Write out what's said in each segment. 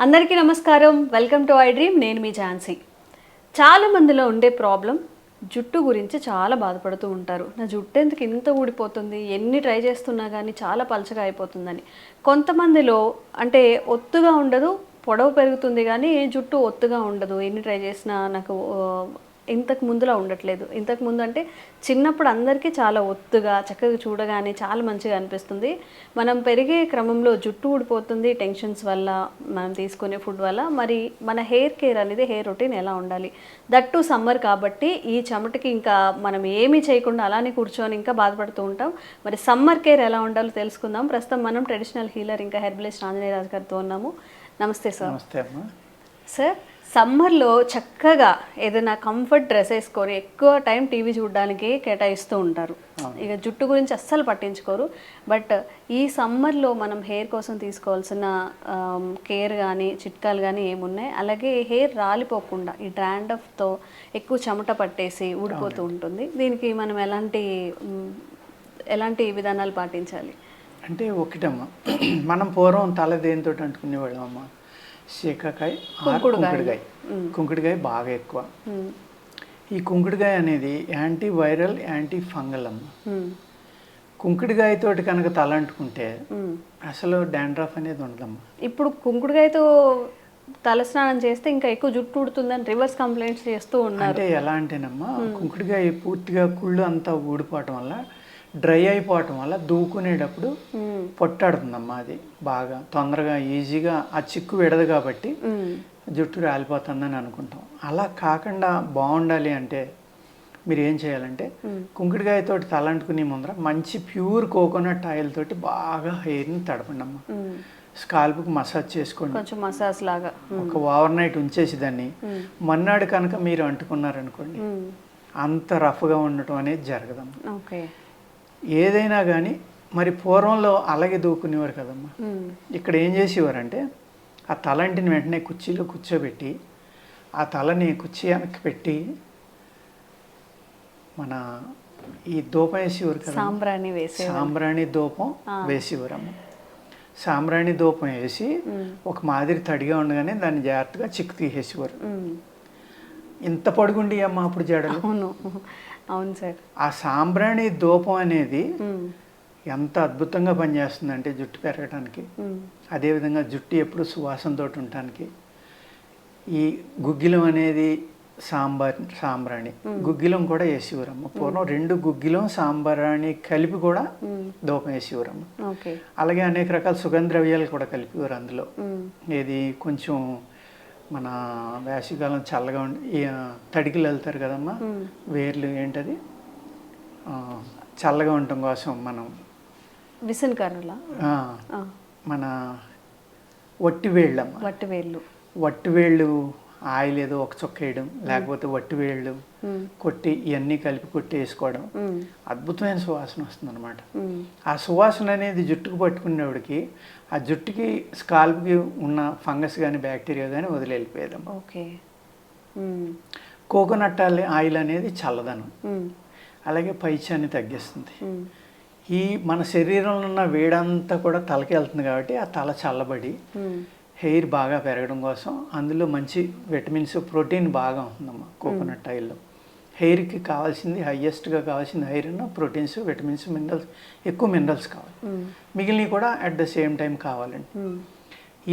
అందరికీ నమస్కారం. Welcome to I dream. నేను మీ ఝాన్సీ. చాలా మందిలో ఉండే ప్రాబ్లం జుట్టు గురించి చాలా బాధపడుతూ ఉంటారు. నా జుట్టు ఎందుకు ఇంత ఊడిపోతుంది, ఎన్ని ట్రై చేస్తున్నా కానీ చాలా పలచగా అయిపోతుందని. కొంతమందిలో అంటే ఒత్తుగా ఉండదు, పొడవు పెరుగుతుంది కానీ జుట్టు ఒత్తుగా ఉండదు. ఎన్ని ట్రై చేసినా నాకు ఇంతకు ముందులా ఉండట్లేదు. ఇంతకు ముందు అంటే చిన్నప్పుడు అందరికీ చాలా ఒత్తుగా చక్కగా చూడగానే చాలా మంచిగా అనిపిస్తుంది. మనం పెరిగే క్రమంలో జుట్టు ఊడిపోతుంది టెన్షన్స్ వల్ల, మనం తీసుకునే ఫుడ్ వల్ల. మరి మన హెయిర్ కేర్ అనేది, హెయిర్ రొటీన్ ఎలా ఉండాలి? దట్టు సమ్మర్ కాబట్టి ఈ చెమటకి ఇంకా మనం ఏమీ చేయకుండా అలానే కూర్చొని ఇంకా బాధపడుతూ ఉంటాం. మరి సమ్మర్ కేర్ ఎలా ఉండాలో తెలుసుకుందాం. ప్రస్తుతం మనం ట్రెడిషనల్ హీలర్ ఇంకా హెర్బలిస్ట్ ఆంజనేయ రాజు గారితో ఉన్నాము. నమస్తే సార్. నమస్తే అమ్మా. సార్, సమ్మర్లో చక్కగా ఏదైనా కంఫర్ట్ డ్రెస్ వేసుకొని ఎక్కువ టైం టీవీ చూడడానికి కేటాయిస్తూ ఉంటారు. ఇక జుట్టు గురించి అస్సలు పట్టించుకోరు. బట్ ఈ సమ్మర్లో మనం హెయిర్ కోసం తీసుకోవాల్సిన కేర్ కానీ చిట్కాలు కానీ ఏమున్నాయి? అలాగే హెయిర్ రాలిపోకుండా ఈ డ్రాండ్రఫ్తో ఎక్కువ చెమట పట్టేసి ఊడిపోతూ ఉంటుంది. దీనికి మనం ఎలాంటి విధానాలు పాటించాలి? అంటే ఒకటమ్మా, మనం పూర్వం తల దేనితో అంటుకునేవాళ్ళం అమ్మా, శీకాకాయ, కుంకుడుకాయ. కుంకుడుకాయ బాగా ఎక్కువ. ఈ కుంకుడుకాయ అనేది యాంటీ వైరల్, యాంటీ ఫంగల్ అమ్మ. కుంకుడుకాయతోటి కనుక తల అంటుకుంటే అసలు డాండ్రఫ్ అనేది ఉండదమ్మా. ఇప్పుడు కుంకుడుకాయతో తలస్నానం చేస్తే ఇంకా ఎక్కువ జుట్టు ఊడుతుందని రివర్స్ కంప్లైంట్స్ చేస్తూ ఉన్నారు. అంటే ఎలా అంటేనమ్మా, కుంకుడుకాయ పూర్తిగా కుళ్ళు అంతా ఊడిపోవటం వల్ల, డ్రై అయిపోవటం వల్ల దూకునేటప్పుడు పొట్టాడుతుందమ్మా. అది బాగా తొందరగా ఈజీగా ఆ చిక్కు విడదు కాబట్టి జుట్టు రాలిపోతుందని అనుకుంటాం. అలా కాకుండా బాగుండాలి అంటే మీరు ఏం చేయాలంటే, కుంకుడుకాయతో తలంటుకునే ముందర మంచి ప్యూర్ కోకోనట్ ఆయిల్ తోటి బాగా హెయిర్ని తడపండి అమ్మా. స్కాల్ప్కి మసాజ్ చేసుకోండి, కొంచెం మసాజ్ లాగా. ఒక ఓవర్ నైట్ ఉంచేసి దాన్ని మన్నాడు కనుక మీరు అంటుకున్నారనుకోండి, అంత రఫ్గా ఉండటం అనేది జరగదమ్మా. ఓకే. ఏదైనా కానీ మరి పూర్వంలో అలాగే దూకునేవారు కదమ్మా. ఇక్కడ ఏం చేసేవారంటే, ఆ తలంటిని వెంటనే కుర్చీలో కూర్చోబెట్టి ఆ తలని కుర్చీ వెనక్కి పెట్టి మన ఈ దూపం వేసేవారు కదా, సాంబ్రాణి దూపం వేసేవారమ్మ. సాంబ్రాణి దూపం వేసి ఒక మాదిరి తడిగా ఉండగానే దాన్ని జాగ్రత్తగా చిక్కు తీసేసేవారు. ఇంత పొడుగుండి అమ్మ అప్పుడు జడలు. అవును సార్. ఆ సాంబ్రాణి దూపం అనేది ఎంత అద్భుతంగా పనిచేస్తుందంటే జుట్టు పెరగడానికి, అదేవిధంగా జుట్టు ఎప్పుడు సువాసనతో ఉండటానికి. ఈ గుగ్గిలం అనేది సాంబ్రాణి, గుగ్గిలం కూడా వేసేవారమ్మ. పూర్వం 2 గుగ్గిలం సాంబ్రాణి కలిపి కూడా దూపం వేసేవారమ్మ. అలాగే అనేక రకాల సుగంధ ద్రవ్యాలు కూడా కలిపేవారు అందులో. ఏది కొంచెం మన వేసవికాలం చల్లగా ఉండి తడికిలు వెళ్తారు కదమ్మా, వేర్లు ఏంటది చల్లగా ఉండటం కోసం మనం విసనకర్రల మన వట్టివేళ్ళమ్మ, వట్టివేళ్ళు ఆయిల్ ఏదో ఒక చొక్క వేయడం, లేకపోతే వట్టివేళ్ళు కొట్టి ఇవన్నీ కలిపి కొట్టి వేసుకోవడం, అద్భుతమైన సువాసన వస్తుంది అనమాట. ఆ సువాసన అనేది జుట్టుకు పట్టుకునేవాడికి ఆ జుట్టుకి స్కాల్ప్కి ఉన్న ఫంగస్ కానీ బ్యాక్టీరియా కానీ వదిలి వెళ్ళిపోయేదమ్మా. ఓకే. కోకోనట్ ఆయిల్ అనేది చల్లదనం, అలాగే పైత్యాన్ని తగ్గిస్తుంది. ఈ మన శరీరంలో ఉన్న వేడంతా కూడా తలకి వెళ్తుంది కాబట్టి ఆ తల చల్లబడి హెయిర్ బాగా పెరగడం కోసం అందులో మంచి విటమిన్స్, ప్రోటీన్ బాగా ఉంటుందమ్మా కోకోనట్ ఆయిల్లో. హెయిర్కి కావాల్సింది, హైయెస్ట్గా కావాల్సింది ఐరన్, ప్రోటీన్స్, విటమిన్స్, మినరల్స్, ఎక్కువ మినరల్స్ కావాలి. మిగిలినవి కూడా అట్ ద సేమ్ టైం కావాలండి.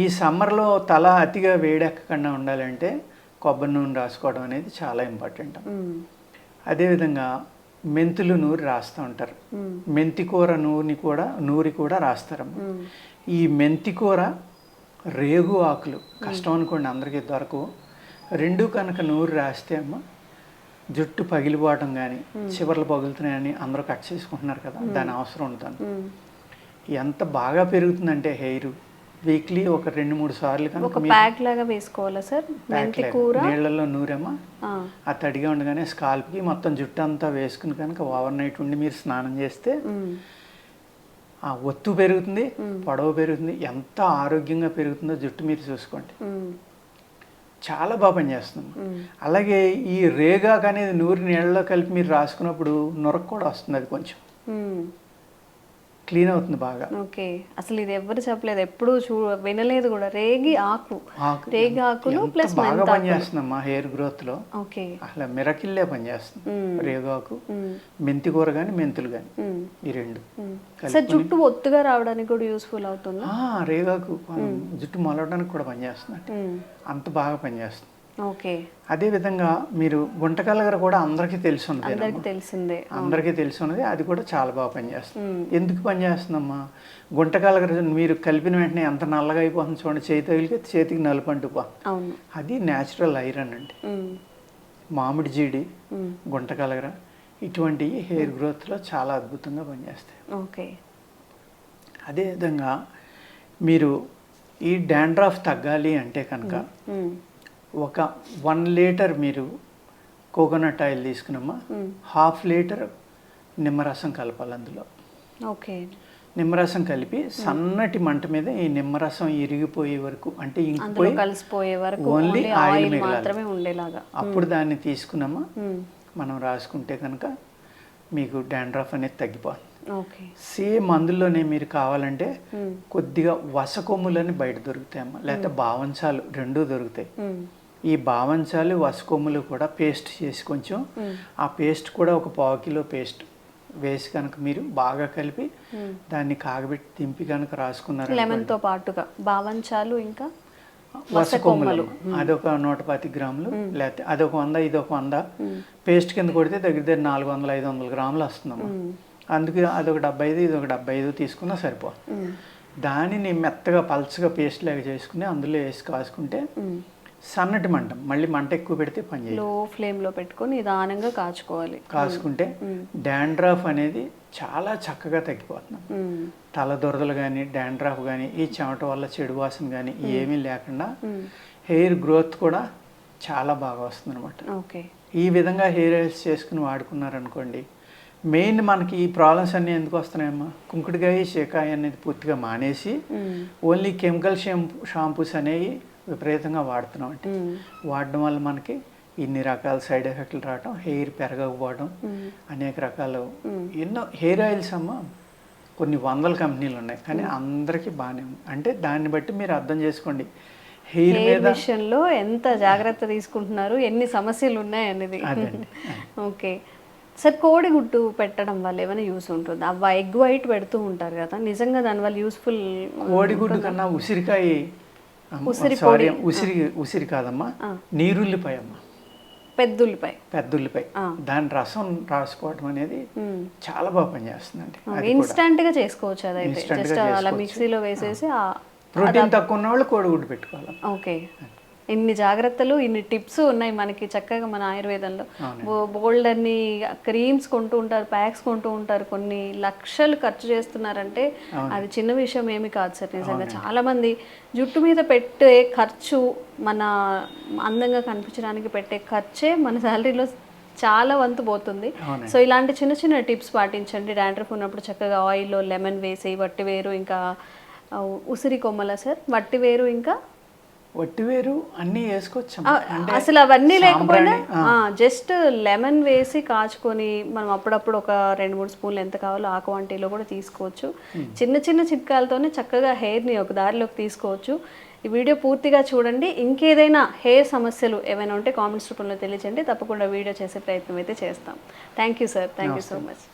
ఈ సమ్మర్లో తల అతిగా వేడెక్కకుండా ఉండాలంటే కొబ్బరి నూనె రాసుకోవడం అనేది చాలా ఇంపార్టెంట్. అదేవిధంగా మెంతులు నూరి రాస్తూ ఉంటారు, మెంతికూర నూరి కూడా రాస్తారమ్మా. ఈ మెంతికూర, రేగు ఆకులు కష్టం అనుకోండి, అందరికీ దొరకవు. 2 కనుక నూరి రాస్తే అమ్మ జుట్టు పగిలిపోవటం కానీ, చివర్లు పగులుతున్నాయని అందరూ కట్ చేసుకుంటున్నారు కదా, దాని అవసరం ఉంటుంది. ఎంత బాగా పెరుగుతుందంటే హెయిర్ వీక్లీ ఒక 2-3 సార్లు కనుక ప్యాక్ లాగా వేసుకోవాలా సార్? నీళ్ళల్లో నూరమ్మా, ఆ తడిగా ఉండగానే స్కాల్ప్కి మొత్తం జుట్టు అంతా వేసుకుని కనుక ఓవర్ నైట్ ఉండి మీరు స్నానం చేస్తే ఆ ఒత్తు పెరుగుతుంది, పొడవు పెరుగుతుంది. ఎంత ఆరోగ్యంగా పెరుగుతుందో జుట్టు మీరు చూసుకోండి, చాలా బాగా పనిచేస్తుంది. అలాగే ఈ రేగాకు అనేది నూరి నీళ్ళలో కలిపి మీరు రాసుకున్నప్పుడు నొరకు కూడా వస్తుంది. అది కొంచెం క్లీన్ అవుతుంది బాగా. ఓకే, అసలు ఇది ఎవ్వరు చెప్పలేదు, ఎప్పుడు వినలేదు కూడా. రేగి ఆకు, రేగి ఆకులు ప్లస్ బాగా పనిచేస్తుందమ్మా హెయిర్ గ్రోత్ లో. ఓకే, అసలు మిరకిల్లే పనిచేస్తుంది రేగాకు. మెంతి కూర కానీ మెంతులు కానీ ఈ రెండు. సార్ జుట్టు ఒత్తుగా రావడానికి కూడా యూస్ఫుల్ అవుతుంది. రేగాకు జుట్టు మొలవడానికి కూడా పనిచేస్తుంది, అంత బాగా పనిచేస్తుంది. ఓకే, అదే విధంగా మీరు గుంటకలగర కూడా అందరికీ తెలిసినది, అందరికీ తెలిసినది. అది కూడా చాలా బాగా పనిచేస్తుంది. ఎందుకు పనిచేస్తుందమ్మా? గుంటకలగర మీరు కలిపిన వెంటనే ఎంత నల్లగా అయిపోతుంది చూడండి, చేతి తగిలికి చేతికి నలుపు అంటుపో, అది న్యాచురల్ ఐరన్ అండి. మామిడి జీడి, గుంటకలగర ఇటువంటివి హెయిర్ గ్రోత్లో చాలా అద్భుతంగా పనిచేస్తాయి. ఓకే, అదేవిధంగా మీరు ఈ డాండ్రఫ్ తగ్గాలి అంటే కనుక ఒక 1 లీటర్ మీరు కోకోనట్ ఆయిల్ తీసుకున్నామా, 1/2 లీటర్ నిమ్మరసం కలపాలి అందులో. ఓకే, నిమ్మరసం కలిపి సన్నటి మంట మీద ఈ నిమ్మరసం ఇరిగిపోయే వరకు, అంటే ఇంకిపోయి కలిసిపోయే వరకు ఓన్లీ ఆయిల్ మాత్రమే ఉండేలాగా అప్పుడు దాన్ని తీసుకున్నామా మనం రాసుకుంటే కనుక మీకు డాండ్రఫ్ అనేది తగ్గిపోతుంది. సేమ్ అందులోనే మీరు కావాలంటే కొద్దిగా వసకొమ్ములని బయట దొరుకుతాయమ్మా, లేకపోతే బావంచాలు రెండూ దొరుకుతాయి. ఈ బావంచాలు వసకొమ్ములు కూడా పేస్ట్ చేసి కొంచెం, ఆ పేస్ట్ కూడా ఒక 1/4 కిలో పేస్ట్ వేసి కనుక మీరు బాగా కలిపి దాన్ని కాగబెట్టి దింపి కనుక రాసుకున్నారు, లెమన్తో పాటుగా బావంచాలు ఇంకా వసకొమ్ములు అదొక 110 గ్రాములు, లేకపోతే అదొక 100 ఇదొక 100 పేస్ట్ కింద కొడితే దగ్గర 400-500 గ్రాములు వస్తుందమ్మా. అందుకే అదొక 75 ఇదొక 75 తీసుకున్నా సరిపోతుంది. దానిని మెత్తగా పల్చగా పేస్ట్ లాగా చేసుకుని అందులో వేసి కాసుకుంటే సన్నటి మంట, మళ్ళీ మంట ఎక్కువ పెడితే పని చేయదు, లో ఫ్లేమ్లో పెట్టుకొని నిదానంగా కాచుకోవాలి. కాసుకుంటే డాండ్రఫ్ అనేది చాలా చక్కగా తగ్గిపోతుంది. తల దురదలు కానీ డాండ్రఫ్ కానీ ఈ చెమట వల్ల చెడు వాసన కానీ ఏమీ లేకుండా హెయిర్ గ్రోత్ కూడా చాలా బాగా వస్తుంది అనమాట. ఓకే, ఈ విధంగా హెయిర్ ఆయిల్స్ చేసుకుని వాడుకున్నారనుకోండి, మెయిన్ మనకి ఈ ప్రాబ్లమ్స్ అన్నీ ఎందుకు వస్తున్నాయమ్మా, కుంకుడుకాయ షేకాయ అనేది పూర్తిగా మానేసి ఓన్లీ కెమికల్ షాంపూస్ అనేవి విపరీతంగా వాడుతున్నాం. అంటే వాడడం వల్ల మనకి ఇన్ని రకాల సైడ్ ఎఫెక్ట్లు రావడం, హెయిర్ పెరగకపోవడం, అనేక రకాలు ఎన్నో హెయిర్ ఆయిల్స్ అమ్మ కొన్ని 100 కంపెనీలు ఉన్నాయి, కానీ అందరికీ బాగానే ఉంది. అంటే దాన్ని బట్టి మీరు అర్థం చేసుకోండి హెయిర్ మీద విషయంలో ఎంత జాగ్రత్త తీసుకుంటున్నారు, ఎన్ని సమస్యలు ఉన్నాయి అనేది. ఓకే సార్, కోడిగుడ్డు పెట్టడం వల్ల ఏమైనా యూస్ ఉంటుంది? అవ్వ ఎగ్ వైట్ పెడుతూ ఉంటారు కదా, నిజంగా దానివల్ల యూస్ఫుల్? కోడిగుడ్డు కన్నా ఉసిరికాయ, ఉసిరి కాదమ్మా, నీరుల్లిపాయ అమ్మా, పెద్దుల్లిపాయ దాని రసం రాసుకోవడం అనేది చాలా బాగా పనిచేస్తుందండి. ఇన్స్టంట్ గా చేసుకోవచ్చు, అదైతే జస్ట్ అలా మిక్సీలో వేసేసి. ప్రోటీన్ తక్కువ ఉన్న వాళ్ళు కోడిగుడ్డు పెట్టుకోవాలి. ఓకే, ఇన్ని జాగ్రత్తలు, ఇన్ని టిప్స్ ఉన్నాయి మనకి చక్కగా మన ఆయుర్వేదంలో. బోల్డ్ అన్ని క్రీమ్స్ కొంటూ ఉంటారు, ప్యాక్స్ కొంటూ ఉంటారు, కొన్ని లక్షలు ఖర్చు చేస్తున్నారంటే అది చిన్న విషయం ఏమి కాదు సార్. నిజంగా చాలా మంది జుట్టు మీద పెట్టే ఖర్చు, మన అందంగా కనిపించడానికి పెట్టే ఖర్చే మన శాలరీలో చాలా వంతు పోతుంది. సో ఇలాంటి చిన్న చిన్న టిప్స్ పాటించండి. డాండ్రఫ్ ఉన్నప్పుడు చక్కగా ఆయిల్లో లెమన్ వేసి, వట్టివేరు ఇంకా ఉసిరి కొమ్మల సార్, వట్టివేరు ఇంకా వట్టివేరు అన్నీ వేసుకోవచ్చు. అసలు అవన్నీ లేకపోయినా జస్ట్ లెమన్ వేసి కాచుకొని మనం అప్పుడప్పుడు ఒక 2-3 స్పూన్లు ఎంత కావాలో ఆ క్వాంటిటీలో కూడా తీసుకోవచ్చు. చిన్న చిన్న చిట్కాలతోనే చక్కగా హెయిర్ని ఒక దారిలోకి తీసుకోవచ్చు. ఈ వీడియో పూర్తిగా చూడండి. ఇంకేదైనా హెయిర్ సమస్యలు ఏమైనా ఉంటే కామెంట్స్ రూపంలో తెలియజేయండి, తప్పకుండా వీడియో చేసే ప్రయత్నం అయితే చేస్తాం. Thank you sir, thank you so much.